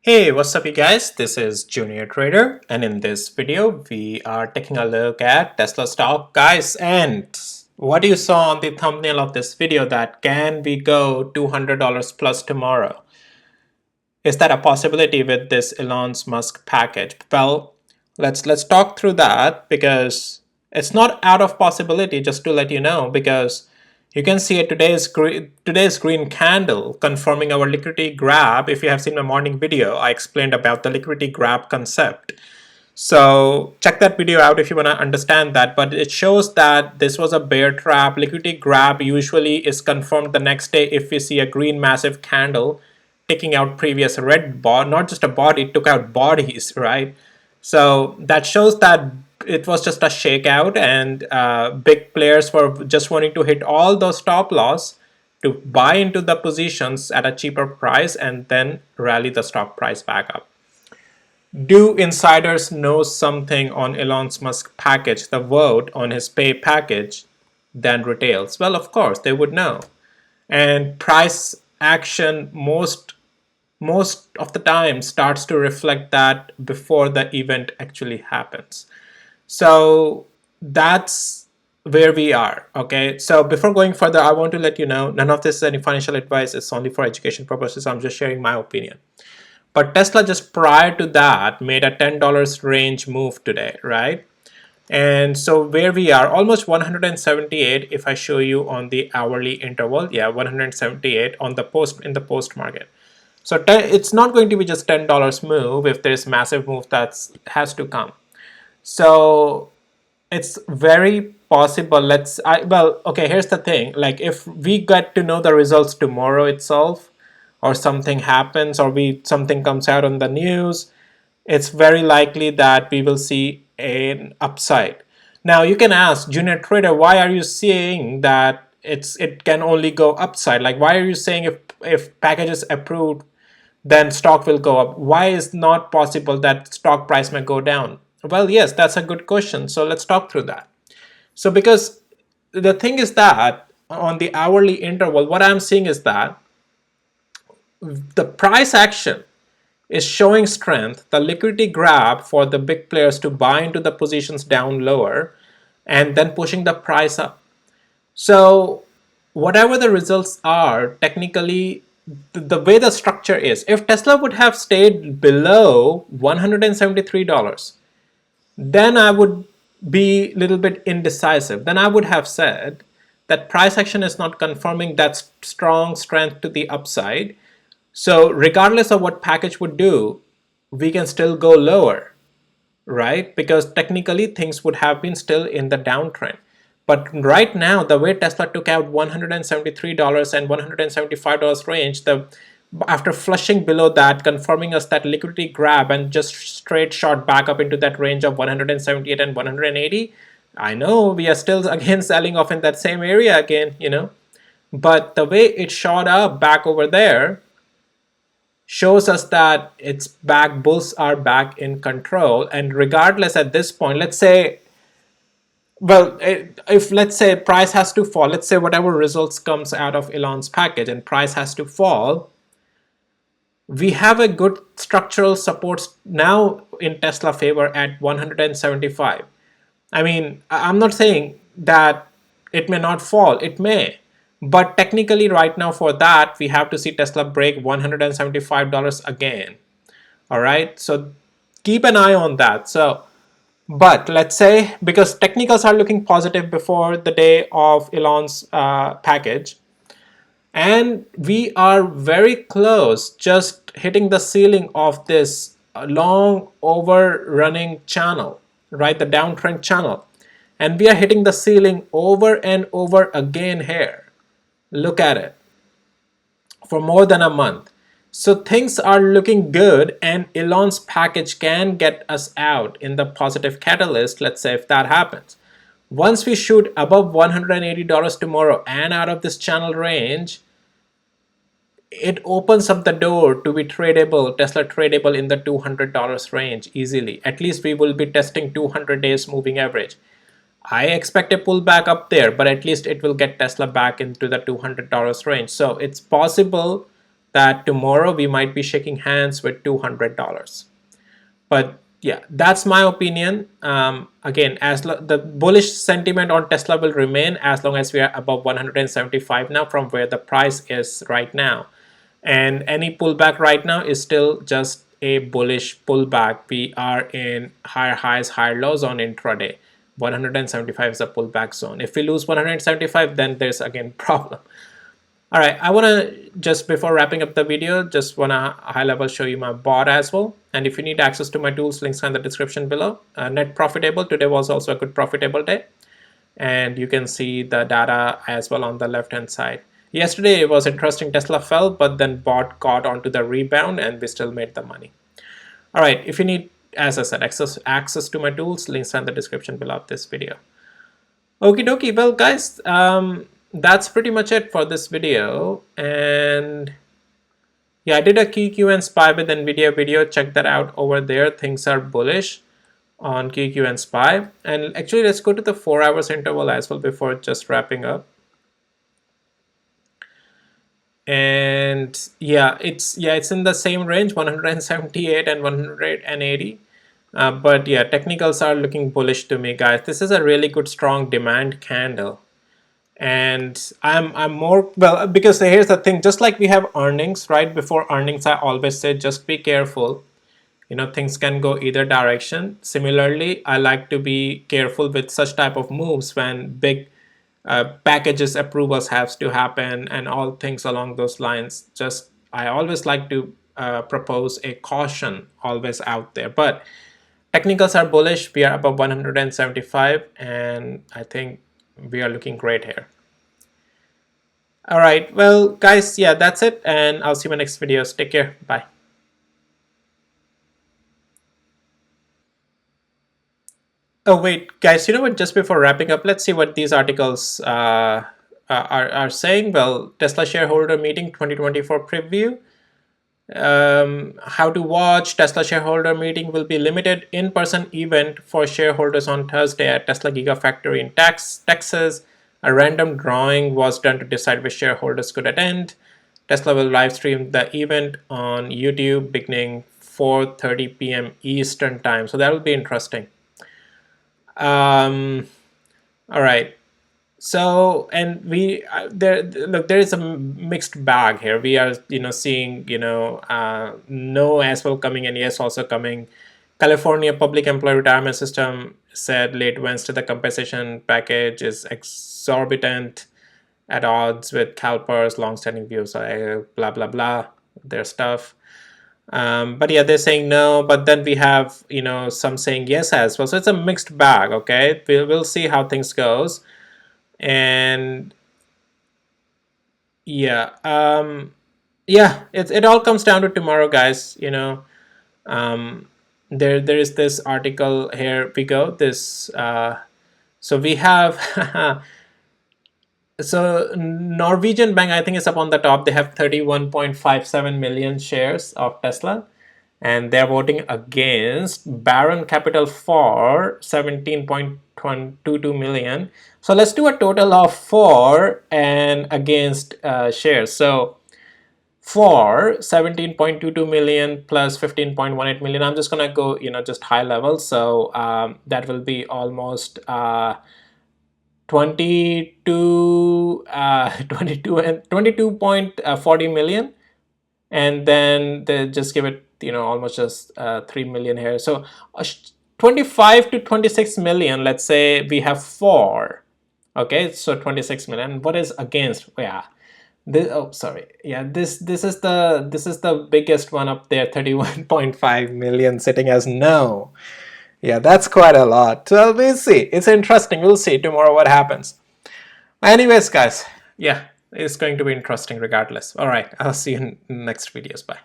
Hey, what's up you guys? This is Junior Trader, and in this video we are taking a look at Tesla stock, guys. And what you saw on the thumbnail of this video, that can we go $200 plus tomorrow? Is that a possibility with this Elon Musk package? Well, let's talk through that, because it's not out of possibility, just to let you know, because you can see today's green candle confirming our liquidity grab. If you have seen my morning video, I explained about the liquidity grab concept. So check that video out if you want to understand that. But it shows that this was a bear trap. Liquidity grab usually is confirmed the next day if we see a green massive candle taking out previous red body, not just a body, it took out bodies, right? So that shows that it was just a shakeout, and big players were just wanting to hit all those stop loss to buy into the positions at a cheaper price and then rally the stock price back up. Do insiders know something on Elon Musk package, the vote on his pay package, than retails? Well, of course, they would know. And price action most of the time starts to reflect that before the event actually happens. So that's where we are. Okay, so before going further, I want to let you know none of this is any financial advice. It's only for education purposes. I'm just sharing my opinion. But Tesla just prior to that made a $10 range move today, right? And so where we are, almost 178 if I show you on the hourly interval. Yeah, 178 on the post in the post market. So it's not going to be just $10 move. If there's massive move, that has to come. So it's very possible. Well, okay, here's the thing. Like, if we get to know the results tomorrow itself, or something happens, or something comes out on the news, it's very likely that we will see an upside. Now you can ask, Junior Trader, why are you saying that it can only go upside? Like, why are you saying if package is approved, then stock will go up? Why is not possible that stock price may go down? Well, yes, that's a good question. So let's talk through that. So because the thing is that on the hourly interval, what I'm seeing is that the price action is showing strength, the liquidity grab for the big players to buy into the positions down lower, and then pushing the price up. So whatever the results are, technically, the way the structure is, if Tesla would have stayed below $173, then I would be a little bit indecisive. Then I would have said that price action is not confirming that strong strength to the upside. So regardless of what package would do, we can still go lower, right? Because technically things would have been still in the downtrend. But right now, the way Tesla took out $173 and $175 range, after flushing below that, confirming us that liquidity grab and just straight shot back up into that range of 178 and 180. I know we are still again selling off in that same area again, but the way it shot up back over there shows us that it's back, bulls are back in control. And regardless at this point, let's say, well, if let's say price has to fall, let's say whatever results comes out of Elon's package and price has to fall, we have a good structural support now in Tesla favor at 175. I mean, I'm not saying that it may not fall, it may. But technically right now for that, we have to see Tesla break $175 again. All right, so keep an eye on that. So, but let's say, because technicals are looking positive before the day of Elon's package, and we are very close, just hitting the ceiling of this long overrunning channel, right? The downtrend channel. And we are hitting the ceiling over and over again here. Look at it, for more than a month. So things are looking good, and Elon's package can get us out in the positive catalyst, let's say, if that happens. Once we shoot above $180 tomorrow and out of this channel range, it opens up the door to be tradable, Tesla tradable in the $200 range easily. At least we will be testing 200 days moving average. I expect a pullback up there, but at least it will get Tesla back into the $200 range. So it's possible that tomorrow we might be shaking hands with $200. But yeah, that's my opinion. Again, the bullish sentiment on Tesla will remain as long as we are above 175 now from where the price is right now. And any pullback right now is still just a bullish pullback. We are in higher highs, higher lows on intraday. 175 is a pullback zone. If we lose 175, then there's again problem. All right, I want to just before wrapping up the video, just want to high level show you my bot as well. And if you need access to my tools, links are in the description below. Net profitable, today was also a good profitable day. And you can see the data as well on the left hand side. Yesterday it was interesting, Tesla fell, but then bot caught onto the rebound and we still made the money. All right, if you need, as I said, access to my tools, links are in the description below of this video. Okie dokie, well guys, that's pretty much it for this video. And yeah, I did a QQ and SPY with NVIDIA video. Check that out over there. Things are bullish on QQ and SPY. And actually, let's go to the 4 hours interval as well before just wrapping up. And yeah, it's in the same range, 178 and 180. But yeah, technicals are looking bullish to me, guys. This is a really good strong demand candle. And I'm more, well, because here's the thing, just like we have earnings, right? Before earnings, I always say just be careful. You know, things can go either direction. Similarly, I like to be careful with such type of moves when big packages approvals has to happen and all things along those lines. Just I always like to propose a caution always out there. But technicals are bullish. We are above 175 and I think we are looking great here. All right, well guys, yeah, that's it, and I'll see you in my next videos. Take care. Bye. Oh wait, guys, you know what, just before wrapping up, let's see what these articles are saying. Well, Tesla shareholder meeting 2024 preview. How to watch Tesla shareholder meeting will be limited in-person event for shareholders on Thursday at Tesla Gigafactory in Texas. A random drawing was done to decide which shareholders could attend. Tesla will live stream the event on YouTube beginning 4:30 p.m. Eastern time. So that will be interesting. All right. So, and we there look, there is a mixed bag here. We are seeing no as well coming and yes also coming. California Public Employee Retirement System said late Wednesday the compensation package is exorbitant, at odds with CalPERS long-standing views. Blah blah blah, their stuff. But yeah, they're saying no, but then we have some saying yes as well. So it's a mixed bag. Okay, we'll see how things goes. And yeah, yeah, it all comes down to tomorrow, guys. There is this article here. We go this. So we have so Norwegian Bank, I think, is up on the top. They have 31.57 million shares of Tesla, and they're voting against Baron Capital for 17.22 million. So let's do a total of 4 and against shares. So for 17.22 million plus 15.18 million, I'm just gonna go just high level. So that will be almost 22 and 22.40 million, and then they just give it almost just 3 million here. So 25 to 26 million, let's say we have 4. Okay, so 26 million. What is against? Yeah, sorry, yeah, this is the biggest one up there, 31.5 million sitting as no. Yeah, that's quite a lot. So we'll see. It's interesting. We'll see tomorrow what happens. Anyways, guys, yeah, it's going to be interesting regardless. All right, I'll see you in next videos. Bye.